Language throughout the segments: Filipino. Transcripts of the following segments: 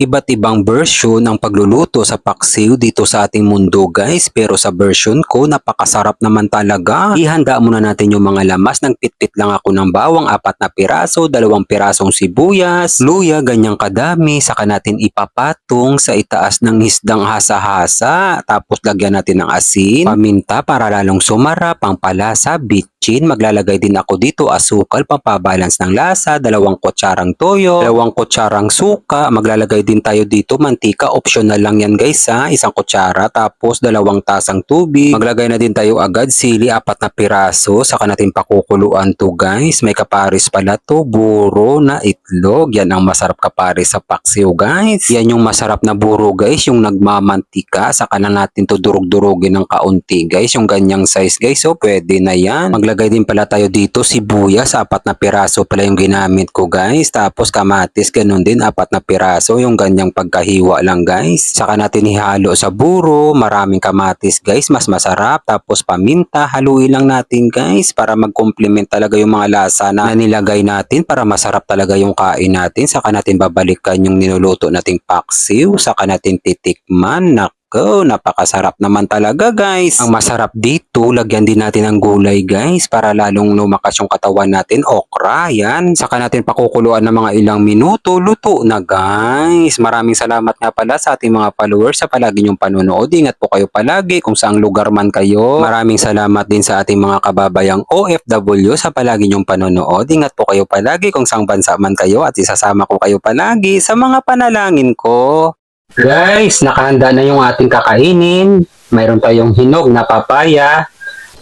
Iba't ibang version ng pagluluto sa paksiw dito sa ating mundo guys, pero sa version ko napakasarap naman talaga. Ihanda muna natin yung mga lamas. Nagpitpit lang ako ng bawang 4 na piraso, 2 pirasong sibuyas, luya ganyang kadami, saka natin ipapatong sa itaas ng isdang hasa-hasa. Tapos lagyan natin ng asin, paminta para lalong sumarap, pampalasa, bitchin. Maglalagay din ako dito asukal, pampabalance ng lasa, 2 kutsarang toyo, 2 kutsarang suka, maglalagay din tayo dito mantika, optional lang yan guys ha, 1 kutsara, tapos 2 tasang tubig. Maglagay na din tayo agad sili, 4 na piraso, saka natin pakukuluan to guys. May kaparis pala to, buro na itlog. Yan ang masarap kaparis sa paksiw guys. Yan yung masarap na buro guys, yung nagmamantika. Saka na natin to durug-durugin ng kaunti guys, yung ganyang size guys. So pwede na yan. Maglagay din pala tayo dito sibuyas, 4 na piraso pala yung ginamit ko guys. Tapos kamatis, ganun din 4 na piraso, yung ganyang pagkahiwa lang guys. Saka natin ihalo sa buro, maraming kamatis guys, mas masarap. Tapos paminta, haluin lang natin guys para mag-complement talaga yung mga lasa na nilagay natin para masarap talaga yung kain natin. Saka natin babalikan yung niluluto nating paksiw, saka natin titikman. Napakasarap naman talaga guys. Ang masarap dito, lagyan din natin ng gulay guys para lalong lumakas yung katawan natin. Okra, yan. Saka natin pakukuluan ng mga ilang minuto, luto na guys. Maraming salamat nga pala sa ating mga followers sa palagi nyong panonood. Ingat po kayo palagi kung saang lugar man kayo. Maraming salamat din sa ating mga kababayang OFW sa palagi nyong panonood. Ingat po kayo palagi kung saang bansa man kayo at isasama ko kayo palagi sa mga panalangin ko. Guys, nakahanda na yung ating kakainin. Mayroon tayong hinog na papaya,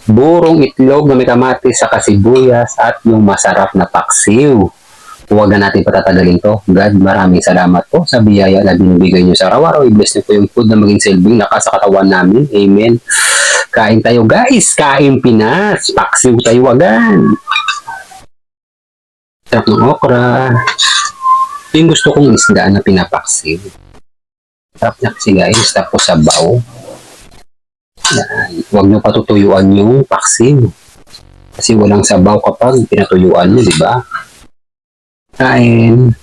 burong itlog na may kamatis sa sibuyas at yung masarap na paksiw. Huwag na natin patatagalin to. God, maraming salamat po sa biyaya na binibigay nyo sa araw-araw. I-bless nyo po yung food na maging silbing lakas sa katawan namin. Amen. Kain tayo guys. Kain Pinas. Paksiw tayo agad. Sarap ng okra. Yung gusto kong isda na pinapaksiw. Sarap niya kasi guys, tapos sabaw. Yan. Huwag nyo patutuyuan yung paksiw. Kasi walang sabaw kapag pinatuyuan nyo, di ba? Kain.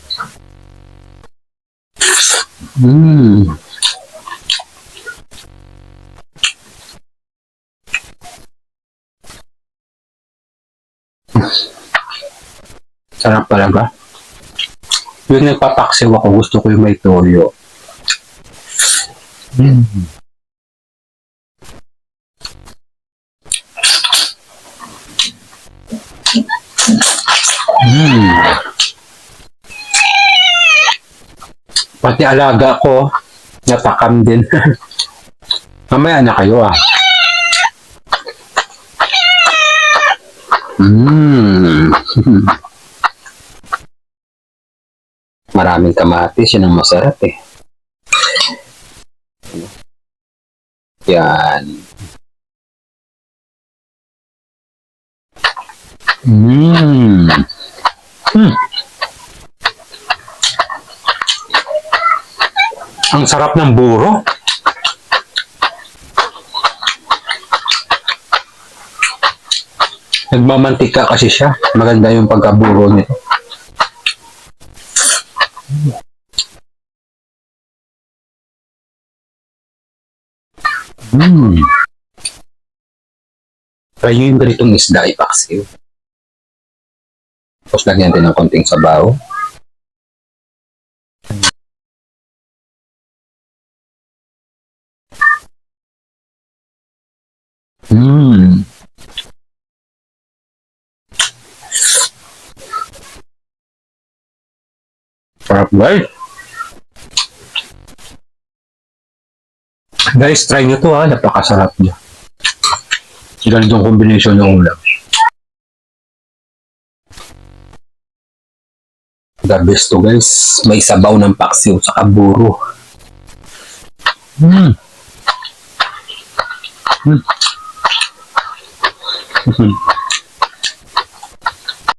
Sarap talaga. Yung nagpapaksiw ako, gusto ko yung may toyo. Pati alaga ko, natakam din. Mamaya na kayo ah. Maraming kamatis, yun ang masarap eh. Yan. Ang sarap ng buro. Nagmamantika kasi siya. Maganda yung pagkaburo nito. Try nyo yung ganitong isda ipaksiw. Tapos lagyan natin ng konting sabaw. Sarap guys. Guys, try nyo to ha. Napakasarap niya. Ganitong combination ng ulam. The best to guys. May sabaw ng paksiw sa buro.